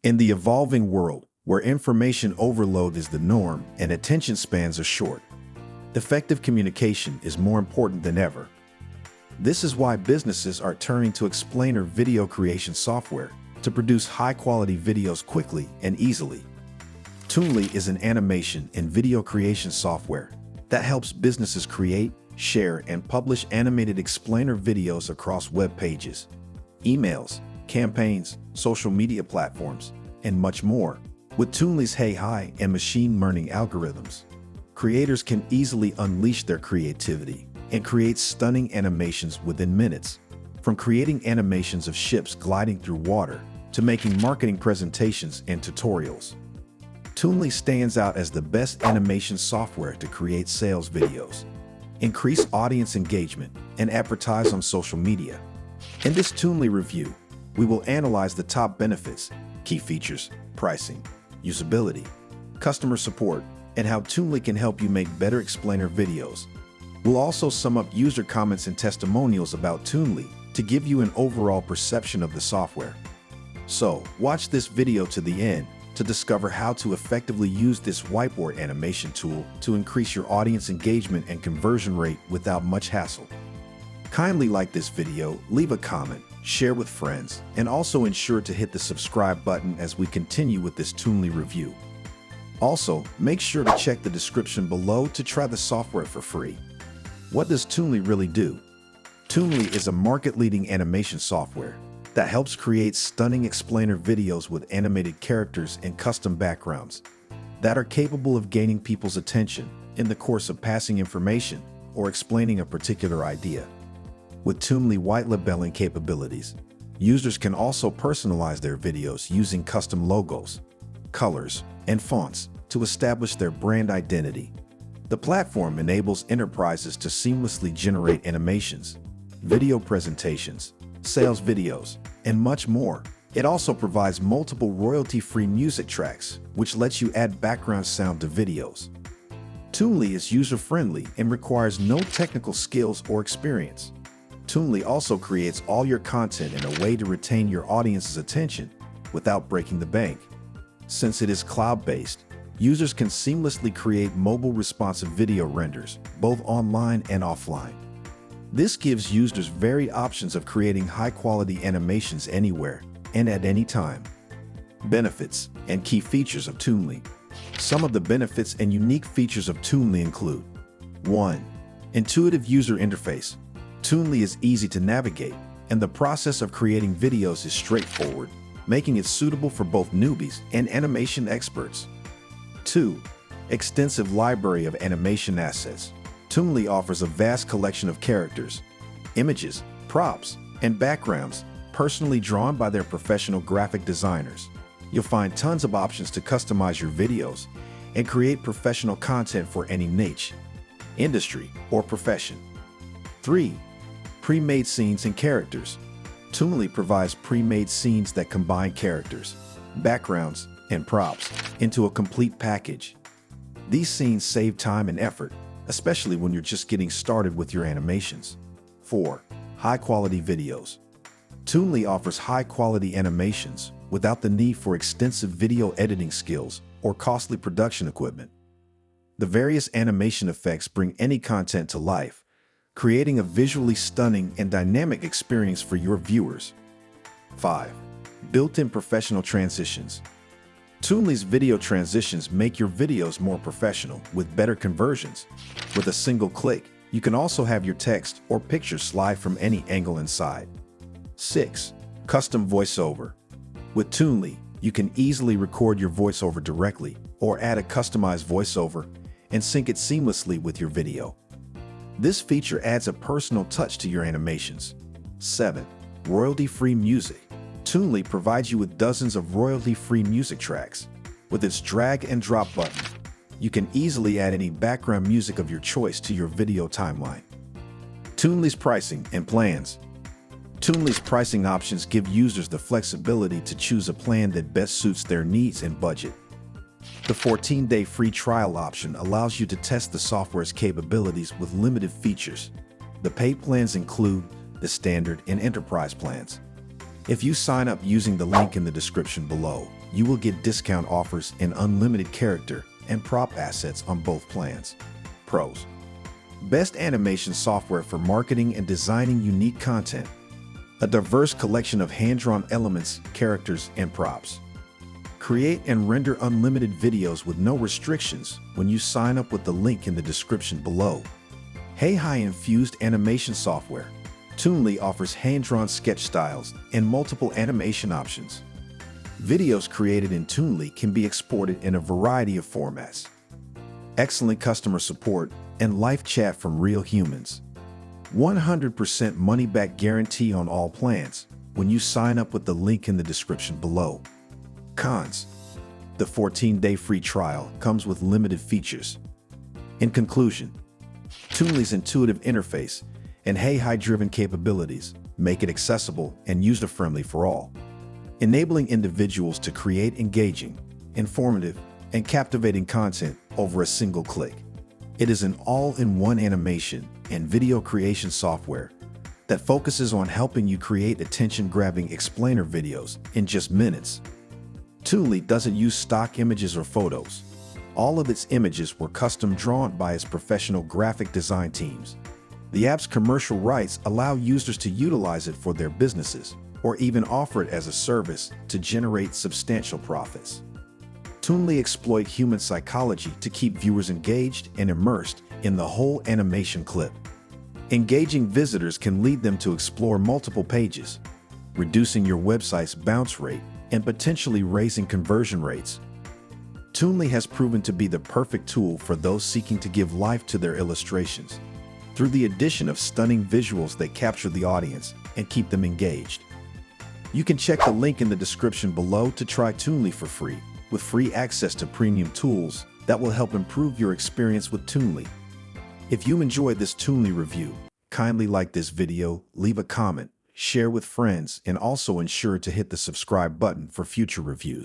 In the evolving world, where information overload is the norm and attention spans are short, effective communication is more important than ever. This is why businesses are turning to explainer video creation software to produce high-quality videos quickly and easily. Toonly is an animation and video creation software that helps businesses create, share, and publish animated explainer videos across web pages, emails, campaigns, social media platforms, and much more. With Toonly's AI and machine learning algorithms, creators can easily unleash their creativity and create stunning animations within minutes. From creating animations of ships gliding through water to making marketing presentations and tutorials, Toonly stands out as the best animation software to create sales videos, increase audience engagement, and advertise on social media. In this Toonly review, we will analyze the top benefits, key features, pricing, usability, customer support, and how Toonly can help you make better explainer videos. We'll also sum up user comments and testimonials about Toonly to give you an overall perception of the software. So, watch this video to the end to discover how to effectively use this whiteboard animation tool to increase your audience engagement and conversion rate without much hassle. Kindly like this video, leave a comment, share with friends, and also ensure to hit the subscribe button as we continue with this Toonly review. Also, make sure to check the description below to try the software for free. What does Toonly really do? Toonly is a market-leading animation software that helps create stunning explainer videos with animated characters and custom backgrounds that are capable of gaining people's attention in the course of passing information or explaining a particular idea. With Toonly white labeling capabilities, users can also personalize their videos using custom logos, colors, and fonts to establish their brand identity. The platform enables enterprises to seamlessly generate animations, video presentations, sales videos, and much more. It also provides multiple royalty-free music tracks, which lets you add background sound to videos. Toonly is user-friendly and requires no technical skills or experience. Toonly also creates all your content in a way to retain your audience's attention without breaking the bank. Since it is cloud-based, users can seamlessly create mobile responsive video renders, both online and offline. This gives users varied options of creating high-quality animations anywhere and at any time. Benefits and key features of Toonly. Some of the benefits and unique features of Toonly include: 1. Intuitive user interface. Toonly is easy to navigate, and the process of creating videos is straightforward, making it suitable for both newbies and animation experts. 2. Extensive library of animation assets. Toonly offers a vast collection of characters, images, props, and backgrounds personally drawn by their professional graphic designers. You'll find tons of options to customize your videos and create professional content for any niche, industry, or profession. 3. Pre-made scenes and characters. Toonly provides pre-made scenes that combine characters, backgrounds, and props into a complete package. These scenes save time and effort, especially when you're just getting started with your animations. 4. High-quality videos. Toonly offers high-quality animations without the need for extensive video editing skills or costly production equipment. The various animation effects bring any content to life, creating a visually stunning and dynamic experience for your viewers. 5. Built-in professional transitions. Toonly's video transitions make your videos more professional with better conversions. With a single click, you can also have your text or picture slide from any angle inside. 6. Custom voiceover. With Toonly, you can easily record your voiceover directly or add a customized voiceover and sync it seamlessly with your video. This feature adds a personal touch to your animations. 7. Royalty-free music. Toonly provides you with dozens of royalty-free music tracks. With its drag and drop button, you can easily add any background music of your choice to your video timeline. Toonly's pricing and plans. Toonly's pricing options give users the flexibility to choose a plan that best suits their needs and budget. The 14-day free trial option allows you to test the software's capabilities with limited features. The paid plans include the standard and enterprise plans. If you sign up using the link in the description below, you will get discount offers and unlimited character and prop assets on both plans. Pros: best animation software for marketing and designing unique content. A diverse collection of hand-drawn elements, characters, and props. Create and render unlimited videos with no restrictions when you sign up with the link in the description below. AI-infused animation software. Toonly offers hand-drawn sketch styles and multiple animation options. Videos created in Toonly can be exported in a variety of formats. Excellent customer support and live chat from real humans. 100% money-back guarantee on all plans when you sign up with the link in the description below. Cons: the 14-day free trial comes with limited features. In conclusion, Toonly's intuitive interface and AI-driven capabilities make it accessible and user-friendly for all, enabling individuals to create engaging, informative, and captivating content over a single click. It is an all-in-one animation and video creation software that focuses on helping you create attention-grabbing explainer videos in just minutes. Toonly doesn't use stock images or photos. All of its images were custom drawn by its professional graphic design teams. The app's commercial rights allow users to utilize it for their businesses or even offer it as a service to generate substantial profits. Toonly exploit human psychology to keep viewers engaged and immersed in the whole animation clip. Engaging visitors can lead them to explore multiple pages, reducing your website's bounce rate and potentially raising conversion rates. Toonly has proven to be the perfect tool for those seeking to give life to their illustrations through the addition of stunning visuals that capture the audience and keep them engaged. You can check the link in the description below to try Toonly for free, with free access to premium tools that will help improve your experience with Toonly. If you enjoyed this Toonly review, kindly like this video, leave a comment, share with friends, and also ensure to hit the subscribe button for future reviews.